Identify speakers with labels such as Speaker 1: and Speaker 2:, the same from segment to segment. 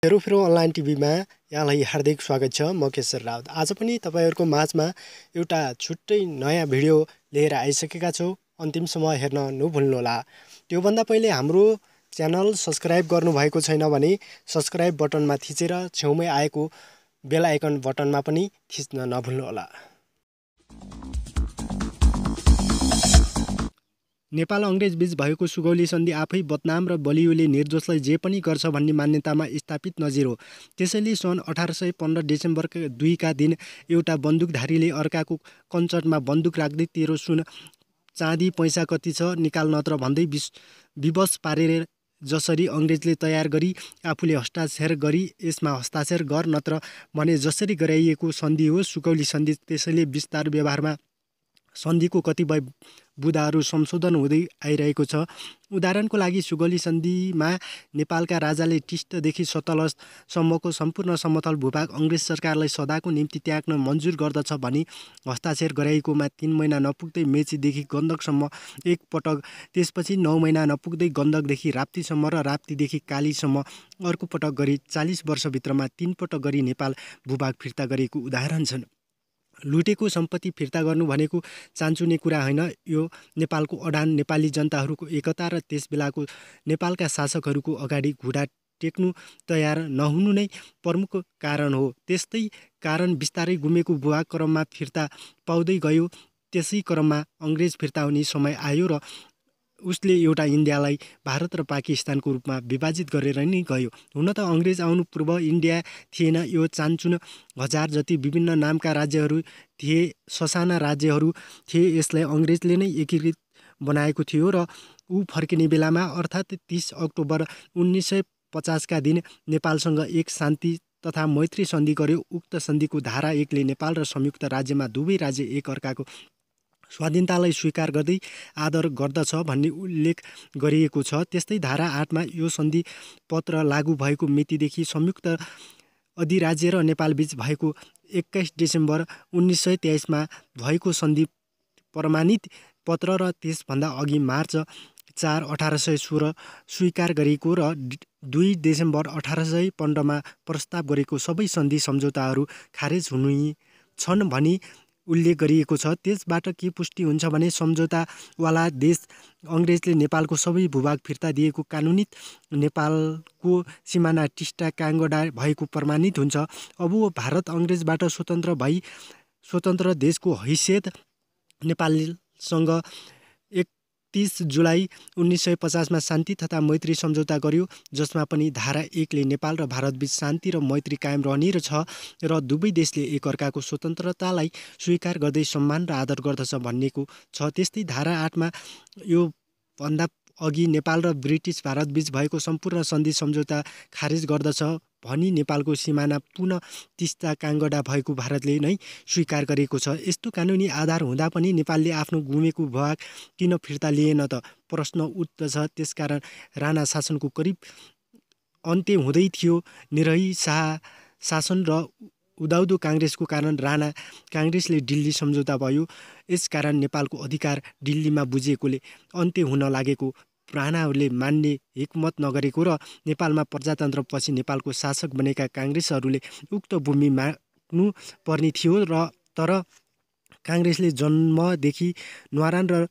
Speaker 1: फेरो online टिभीमा यहाँलाई हार्दिक स्वागत छ। म केशर राउत। आज पनि तपाईहरुको माझमा एउटा छुट्टै नयाँ भिडियो लिएर आइसकेका छौं। अन्तिमसम्म हेर्न नभुल्नुहोला। त्योभन्दा पहिले हाम्रो च्यानल सब्स्क्राइब गर्नुभएको छैन भने सब्स्क्राइब बटनमा थिचेर छेउमै आएको बेल आइकन बटनमा पनि थिच्न नभुल्नुहोला। नेपाल अंग्रेज बीच भएको सुगौली सन्धि आफै बदनाम र बलियोले निर्दोषलाई जे पनि गर्छ भन्ने मान्यतामा स्थापित नजिर हो। त्यसैले सन् 1815 डिसेम्बर 2 का दिन एउटा बन्दुकधारीले अर्काको कञ्चटमा बन्दुक राख्दै तेरो सुन चाँदी पैसा कति छ निकाल नत्र भन्दै विवश पारेर जसरी अंग्रेजले तयार गरी आफूले हस्ताक्षर गरी यसमा हस्ताक्षर गर नत्र भने जसरी गराइएको सन्धि हो सुगौली सन्धि। त्यसैले विस्तार व्यवहारमा सन्धिको कतिपय बुदाहरू संशोधन हुँदै आइरहेको छ। उदाहरणको लागि सुगौली सन्धिमा नेपालका राजाले टिस्टदेखि सतलजसम्मको सम्पूर्ण समतल भूभाग अंग्रेज सरकारलाई सदाको निम्ति त्याग्न मन्जुर गर्दछ भनी हस्ताक्षर गराइएकोमा 3 महिना नपुग्दै मेचीदेखि गण्डकसम्म एक पटक, त्यसपछि 9 महिना नपुग्दै गण्डकदेखि राप्तीसम्म र राप्तीदेखि कालीसम्म अर्को पटक गरी 40 वर्षभित्रमा 3 पटक गरी नेपाल भूभाग फिर्ता गरेको उदाहरण छन्। लुटेको सम्पत्ति फिर्ता गर्नु भनेको चान्चुने कुरा होइन। यो नेपालको अडान, नेपाली जनताहरूको एकता र त्यसबेलाको नेपालका शासकहरूको अगाडि घुँडा टेक्नु तयार नहुनु नै प्रमुख कारण हो। त्यस्तै कारण बिस्तारै गुमेको भूभाग क्रममा फिर्ता पाउँदै गयो। त्यसै क्रममा अंग्रेज फिर्ता हुने समय आयो र उसले एउटा इन्डियालाई भारत र पाकिस्तानको रूपमा विभाजित गरेर नै गयो। हुन त अंग्रेज आउनु पूर्व इन्डिया थिएन। यो चान्चुन हजार जति विभिन्न नामका राज्यहरू थिए, ससाना राज्यहरू थिए। यसलाई अंग्रेजले नै एकीकृत बनाएको थियो र ऊ फर्किने बेलामा अर्थात् 30 अक्टोबर 1950 का दिन नेपालसँग एक शान्ति तथा मैत्री सन्धि गर्यो। उक्त सन्धिको धारा 1 ले नेपाल र संयुक्त राज्यमा दुवै राज्य एक अर्काको स्वाधीनतालाई स्वीकार गर्दै आदर गर्दछ भन्ने उल्लेख गरिएको छ। त्यस्तै धारा 8 मा यो सन्धि पत्र लागू भएको मितिदेखि संयुक्त अधिराज्य र नेपाल बीच भएको 21 डिसेम्बर 1923 मा भएको सन्धि प्रमाणित पत्र र त्यसभन्दा अघि मार्च 4, 1816 स्वीकार गरेको र 2 डिसेम्बर 1815 मा प्रस्ताव गरेको सबै सन्धि सम्झौताहरू खारेज हुने छन् भनी उल्लेख गरिएको छ। त्यसबाट के पुष्टि हुन्छ भने सम्झौतावाला देश अंग्रेजले नेपालको सबै भूभाग फिर्ता दिएको कानुनित नेपालको सिमाना टिस्टा काङ्गडा भएको प्रमाणित हुन्छ। अब भारत अंग्रेजबाट स्वतन्त्र देशको हैसियत नेपालसँग 31 जुलाई 1950 मा शान्ति तथा मैत्री सम्झौता गर्यो, जसमा पनि धारा 1 ले नेपाल र भारतबीच शान्ति र मैत्री कायम रहने छ र दुवै देशले एकअर्काको स्वतन्त्रतालाई स्वीकार गर्दै सम्मान र आदर गर्दछ भन्नेको छ। त्यस्तै धारा 8 मा यो भन्दा अघि नेपाल र ब्रिटिस भारतबीच भएको सम्पूर्ण सन्धि सम्झौता खारेज गर्दछ भनी नेपालको सिमाना पुनः टिस्टा काङ्गडा भएको भारतले नै स्वीकार गरेको छ। यस्तो कानुनी आधार हुँदा पनि नेपालले आफ्नो गुमेको भूभाग किन फिर्ता लिएन त प्रश्न उठ्दछ। त्यसकारण राणा शासनको करिब अन्त्य हुँदै थियो। निरही शाह शासन र उदाउँदो काङ्ग्रेसको कारण राणा काङ्ग्रेसले दिल्ली सम्झौता भयो। यसकारण नेपालको अधिकार दिल्लीमा बुझिएकोले अन्त्य हुन लागेको राणाहरूले मान्ने हिक्मत नगरेको र नेपालमा प्रजातन्त्रपछि नेपालको शासक बनेका काङ्ग्रेसहरूले उक्त भूमि माग्नु पर्ने थियो र तर काङ्ग्रेसले जन्मदेखि न्वारान र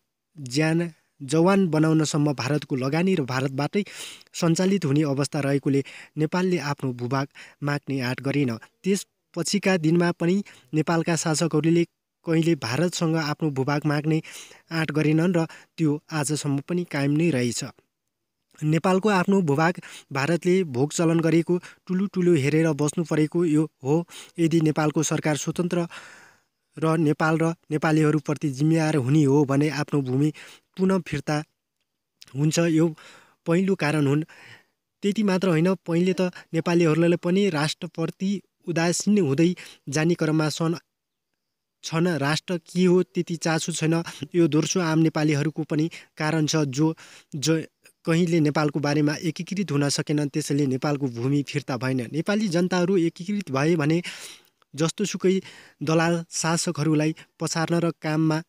Speaker 1: जवान बनाउनसम्म भारतको लगानी र भारतबाटै सञ्चालित हुने अवस्था रहेकोले नेपालले आफ्नो भूभाग माग्ने आँट गरेन। त्यसपछिका दिनमा पनि नेपालका शासकहरूले कहिले भारतसँग आफ्नो भूभाग माग्ने आँट गरेनन् र त्यो आजसम्म पनि कायम नै रहेछ। नेपालको आफ्नो भूभाग भारतले भोग चलन गरेको ठुलो हेरेर बस्नु परेको यो हो। यदि नेपालको सरकार स्वतन्त्र र नेपाल र नेपालीहरूप्रति जिम्मेवार हुने हो भने आफ्नो भूमि पुनः फिर्ता हुन्छ। यो पहिलो कारण हुन्। त्यति मात्र होइन, पहिले त नेपालीहरूले पनि राष्ट्रप्रति उदासीन हुँदै जाने क्रममा छन्। राष्ट्र के हो त्यति चासो छैन। यो दोस्रो आम नेपालीहरूको पनि कारण छ जो कहिले नेपालको बारेमा एकीकृत हुन सकेनन्। त्यसैले नेपालको भूमि फिर्ता भएन। नेपाली जनताहरू एकीकृत भए भने जस्तोसुकै दलाल शासकहरूलाई पछार्न र काममा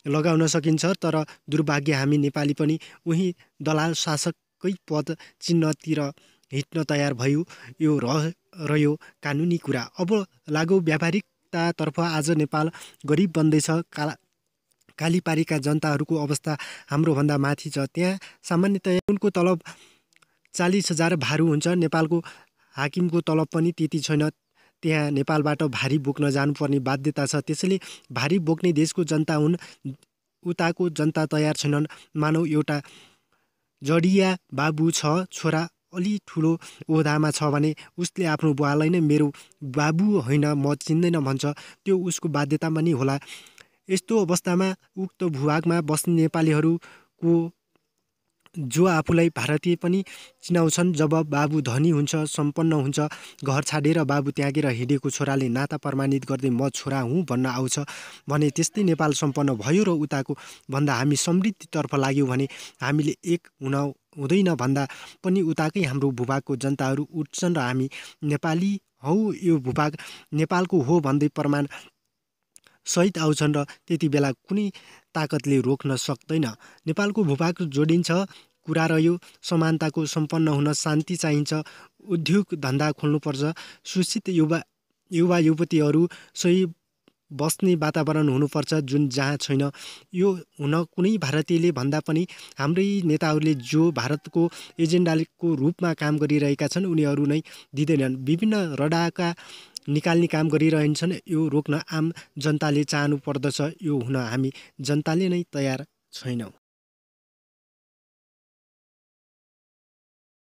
Speaker 1: लगाउन सकिन्छ। तर दुर्भाग्य हामी नेपाली पनि उही दलाल शासककै पद चिन्हतिर हिट्न तयार भयो। यो रह्यो कानुनी कुरा। अब लागौ व्यावहारिकतातर्फ। आज नेपाल गरिब बन्दैछ। कालीपारीका जनताहरूको अवस्था हाम्रोभन्दा माथि छ। त्यहाँ सामान्यतया उनको तलब 40,000 भारू हुन्छ। नेपालको हाकिमको तलब पनि त्यति छैन। त्यहाँ नेपालबाट भारी बोक्न जानुपर्ने बाध्यता छ। त्यसैले भारी बोक्ने देशको जनता हुन्। उताको जनता तयार छैनन्। मानौ एउटा जडिया बाबु छ, छोरा अलि ठुलो ओहदामा छ भने उसले आफ्नो बुवालाई नै मेरो बाबु होइन, म चिन्दैन भन्छ। त्यो उसको बाध्यता पनि होला। यस्तो अवस्थामा उक्त भूभागमा बस्ने नेपालीहरूको जो आफूलाई भारतीय पनि चिनाउँछन्, जब बाबु धनी हुन्छ, सम्पन्न हुन्छ, घर छाडेर बाबु त्यागेर हिँडेको छोराले नाता प्रमाणित गर्दै म छोरा हुँ भन्न आउँछ भने त्यस्तै नेपाल सम्पन्न भयो र उताको भन्दा हामी समृद्धितर्फ लाग्यौँ भने हामीले एक हुँदैन भन्दा पनि उताकै हाम्रो भूभागको जनताहरू उठ्छन् र हामी नेपाली हौ, यो भूभाग नेपालको हो भन्दै प्रमाण सहित आउँछन् र त्यति बेला कुनै ताकतले रोक्न सक्दैन। नेपालको भूभाग जोडिन्छ। कुरा रह्यो समानताको। सम्पन्न हुन शान्ति चाहिन्छ। उद्योग धन्दा खोल्नुपर्छ। सुशिक्षित युवा युवतीहरू सही बस्ने वातावरण हुनुपर्छ, जुन जहाँ छैन। यो हुन कुनै भारतीयले भन्दा पनि हाम्रै नेताहरूले जो भारतको एजेन्डाको रूपमा काम गरिरहेका छन् उनीहरू नै दिँदैनन्। विभिन्न रडाका निकाल्ने काम गरिरहन्छन्। यो रोक्न आम जनताले चाहनु पर्दछ। यो हुन हामी जनताले नै तयार छैनौँ।